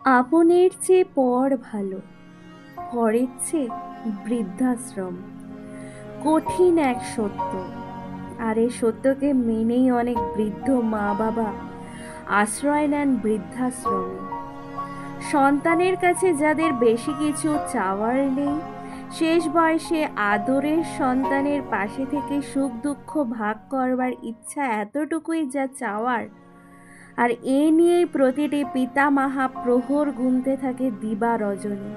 আপনের চেয়ে পর ভালো, পরের চেয়ে বৃদ্ধাশ্রম কঠিন এক সত্য। আর এই সত্যকে মেনেই অনেক বৃদ্ধ মা বাবা আশ্রয় নেন বৃদ্ধাশ্রমে। সন্তানের কাছে যাদের বেশি কিছু চাওয়ার নেই, শেষ বয়সে আদরের সন্তানের পাশে থেকে সুখ দুঃখ ভাগ করবার ইচ্ছা এতটুকুই যা চাওয়ার। আর এ নিয়েই প্রতিটি পিতামাতা প্রহর গুনতে থাকে দিবা রজনী।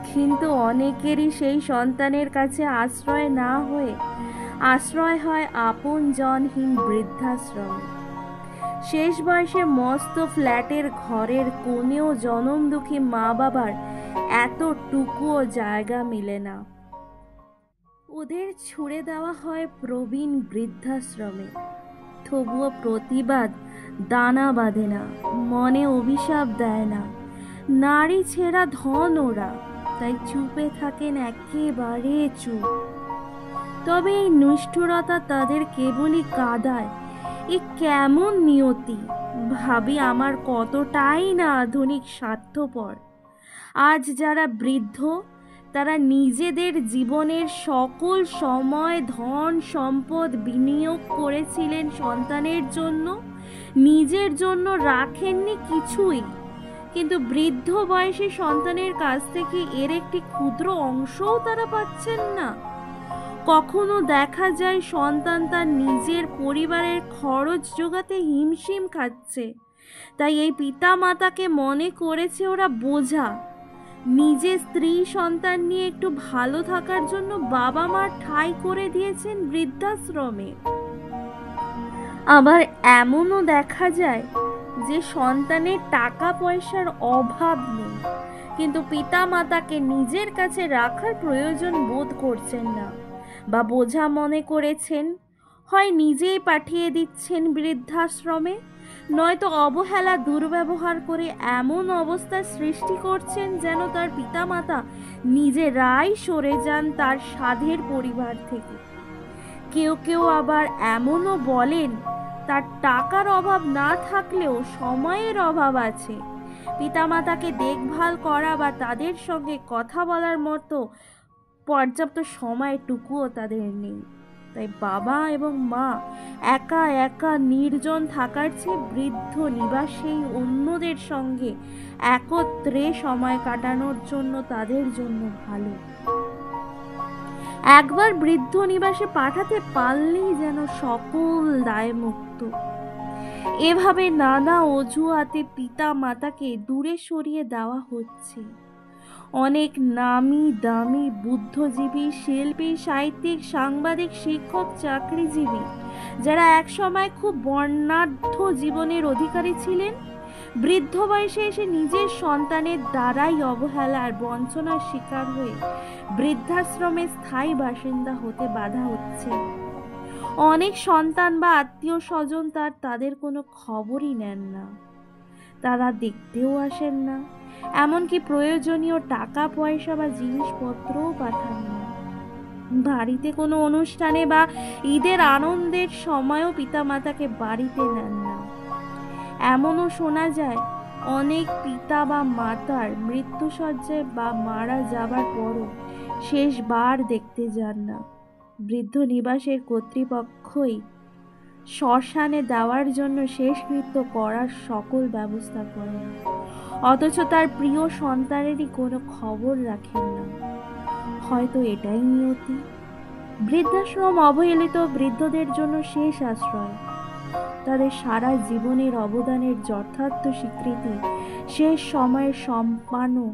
কিন্তু অনেকেরই সেই সন্তানের কাছে আশ্রয় না হয়ে আশ্রয় হয় আপন জনহীন বৃদ্ধাশ্রমে। শেষ বয়সে মস্ত ফ্ল্যাটের ঘরের কোণেও জনম দুঃখী মা বাবার এতটুকুও জায়গা মেলে না। ওদের ছুড়ে দেওয়া হয় প্রবীণ বৃদ্ধাশ্রমে। তবুও প্রতিবাদ দানা বাঁধে না, মনে অভিশাপ দেয় না। নারী ছেঁড়া ধন ওরা, তাই চুপে থাকেন, একেবারে চুপ। তবে এই নিষ্ঠুরতা তাদের কেবলই কাঁদায়। এ কেমন নিয়তি! ভাবি আমার কতটাই না আধুনিক স্বার্থপর। আজ যারা বৃদ্ধ, তারা নিজেদের জীবনের সকল সময় ধন সম্পদ বিনিয়োগ করেছিলেন সন্তানের জন্য, নিজের জন্য রাখেননি কিছুই। কিন্তু বৃদ্ধ বয়সে সন্তানের কাছ থেকে এর একটি ক্ষুদ্র অংশও তারা পাচ্ছেন না। কখনো দেখা যায় সন্তান তার নিজের পরিবারের খরচ জোগাতে হিমশিম খাচ্ছে, তাই এই পিতা মাতাকে মনে করেছে ওরা বোঝা। নিজের স্ত্রী সন্তান নিয়ে একটু ভালো থাকার জন্য বাবা মা ঠাঁই করে দিয়েছেন বৃদ্ধাশ্রমে। আবার এমনও দেখা যায় যে সন্তানের টাকা পয়সার অভাব নেই, কিন্তু পিতা মাতাকে নিজের কাছে রাখার প্রয়োজন বোধ করছেন না, বা বোঝা মনে করেছেন। হয় নিজেই পাঠিয়ে দিচ্ছেন বৃদ্ধাশ্রমে, নয়তো অবহেলা দুর্ব্যবহার করে এমন অবস্থার সৃষ্টি করছেন যেন তার পিতামাতা নিজেরাই সরে যান তার সাধের পরিবার থেকে। কেউ কেউ আবার এমনও বলেন তার টাকার অভাব না থাকলেও সময়ের অভাব আছে। পিতামাতাকে দেখভাল করা বা তাদের সঙ্গে কথা বলার মতো পর্যাপ্ত সময়টুকুও তাদের নেই। তাই বাবা এবং মা একা একা নির্জন থাকার চেয়ে বৃদ্ধ নিবাসেই অন্যদের সঙ্গে একত্রে সময় কাটানোর জন্য তাদের জন্য ভালো। একবার বৃদ্ধ নিবাসে পাঠাতে পারলেই যেন সকল দায়মুক্ত। এভাবে নানা অজুহাতে পিতা মাতাকে দূরে সরিয়ে দেওয়া হচ্ছে। অনেক নামি দামি বুদ্ধিজীবী, শিল্পী, সাহিত্যিক, সাংবাদিক, শিক্ষক, চাকরিজীবী যারা একসময় খুব বর্ণাঢ্য জীবনের অধিকারী ছিলেন, বৃদ্ধ বয়সে এসে নিজের সন্তানের দ্বারাই অবহেলা আর বঞ্চনার শিকার হয়ে বৃদ্ধাশ্রমে স্থায়ী বাসিন্দা হতে বাধা হচ্ছে। অনেক সন্তান বা আত্মীয় স্বজন তাদের কোনো খবরই নেন না, তারা দেখতেও আসেন না, এমনকি প্রয়োজনীয় টাকা পয়সা বা জিনিসপত্রও পাঠান না। বাড়িতে কোনো অনুষ্ঠানে বা ঈদের আনন্দের সময়ও পিতামাতাকে বাড়িতে নেন না। এমনও শোনা যায় অনেক পিতা বা মাতার মৃত্যুশয্যায় বা মারা যাবার পরও শেষবার দেখতে যান না। বৃদ্ধ নিবাসের কর্তৃপক্ষই শ্মশানে দেওয়ার জন্য শেষকৃত্য করার সকল ব্যবস্থা করেন, অথচ তার প্রিয় সন্তানেরই কোনো খবর রাখেন না। হয়তো এটাই নিয়তি। বৃদ্ধাশ্রম অবহেলিত বৃদ্ধদের জন্য শেষ আশ্রয়। তাদের সারা জীবনের অবদানের যথার্থ স্বীকৃতি শেষ সময়ের সম্মান ও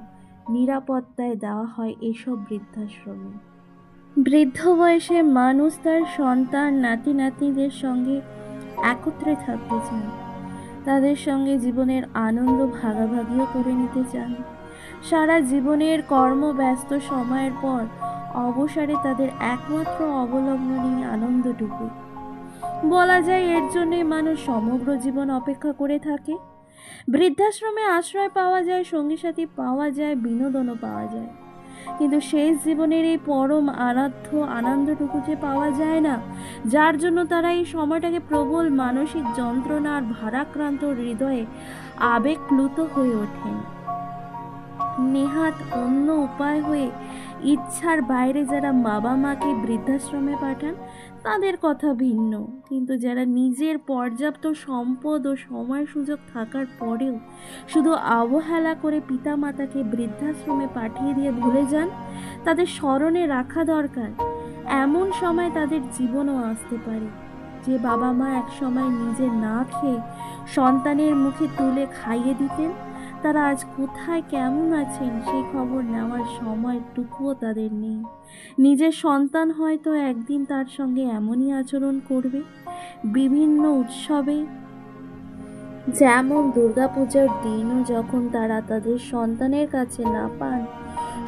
নিরাপত্তায় দেওয়া হয় এসব বৃদ্ধাশ্রমে। বৃদ্ধ বয়সে মানুষ তার সন্তান নাতি নাতনিদের সঙ্গে একত্রে থাকতে চান, তাদের সঙ্গে জীবনের আনন্দ ভাগাভাগিও করে নিতে চান। সারা জীবনের কর্মব্যস্ত সময়ের পর অবসরে তাদের একমাত্র অবলম্বনই আনন্দটুকু। বলা যায় এর জন্যই মানুষ সমগ্র জীবন অপেক্ষা করে থাকে। বৃদ্ধাশ্রমে আশ্রয় পাওয়া যায়, সঙ্গী সাথী পাওয়া যায়, বিনোদনও পাওয়া যায়। কিন্তু শেষ জীবনের এই পরম আনন্দটুকু যে পাওয়া যায় না, যার জন্য তারা এই সময়টাকে প্রবল মানসিক যন্ত্রণা আর ভারাক্রান্ত হৃদয়ে আবেগপ্লুত হয়ে ওঠেন। নেহাত অন্য উপায় হয়ে ইচ্ছার বাইরে যারা বাবা মাকে বৃদ্ধাশ্রমে পাঠান তাদের কথা ভিন্ন, কিন্তু যারা নিজের পর্যাপ্ত সম্পদ ও সময় সুযোগ থাকার পরেও শুধু অবহেলা করে পিতা মাতাকে বৃদ্ধাশ্রমে পাঠিয়ে দিয়ে ভুলে যান, তাদের স্মরণে রাখা দরকার এমন সময় তাদের জীবনও আসতে পারে যে বাবা মা এক সময় নিজে না খেয়ে সন্তানের মুখে তুলে খাইয়ে দিতেন, তারা আজ কোথায় কেমন আছেন সেই খবর নেওয়ার সময়টুকুও তাদের নেই। নিজের সন্তান হয়তো একদিন তার সঙ্গে এমনই আচরণ করবে। বিভিন্ন উৎসবে, যেমন দুর্গাপূজার দিনও যখন তারা তাদের সন্তানের কাছে না পান,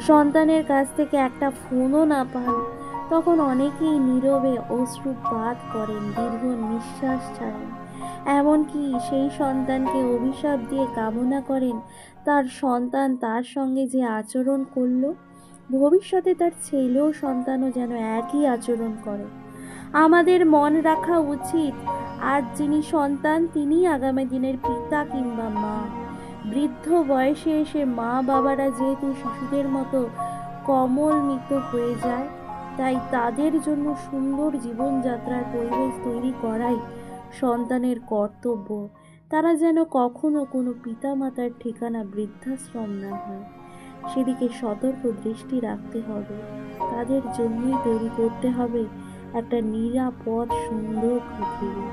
সন্তানের কাছ থেকে একটা ফোনও না পান, তখন অনেকেই নীরবে অশ্রুপাত করেন, দীর্ঘ নিঃশ্বাস ছাড়েন, এমনকি সেই সন্তানকে অভিশাপ দিয়ে কামনা করেন তার সন্তান তার সঙ্গে যে আচরণ করলো, ভবিষ্যতে তার ছেলে ও সন্তানও যেন একই আচরণ করে। আমাদের মন রাখা উচিত আজ যিনি সন্তান তিনিই আগামী দিনের পিতা কিংবা মা। বৃদ্ধ বয়সে এসে মা বাবারা যেহেতু শিশুদের মতো কোমলমৃত হয়ে যায়, তাই তাদের জন্য সুন্দর জীবনযাত্রার পরিবেশ তৈরি করাই সন্তানের কর্তব্য। তারা যেন কখনো কোনো পিতামাতার ঠিকানা বৃদ্ধাশ্রম না হয়, সেদিকে সতর্ক দৃষ্টি রাখতে হবে। তাদের জন্যই তৈরি করতে হবে একটা নিরাপদ সুন্দর পৃথিবী।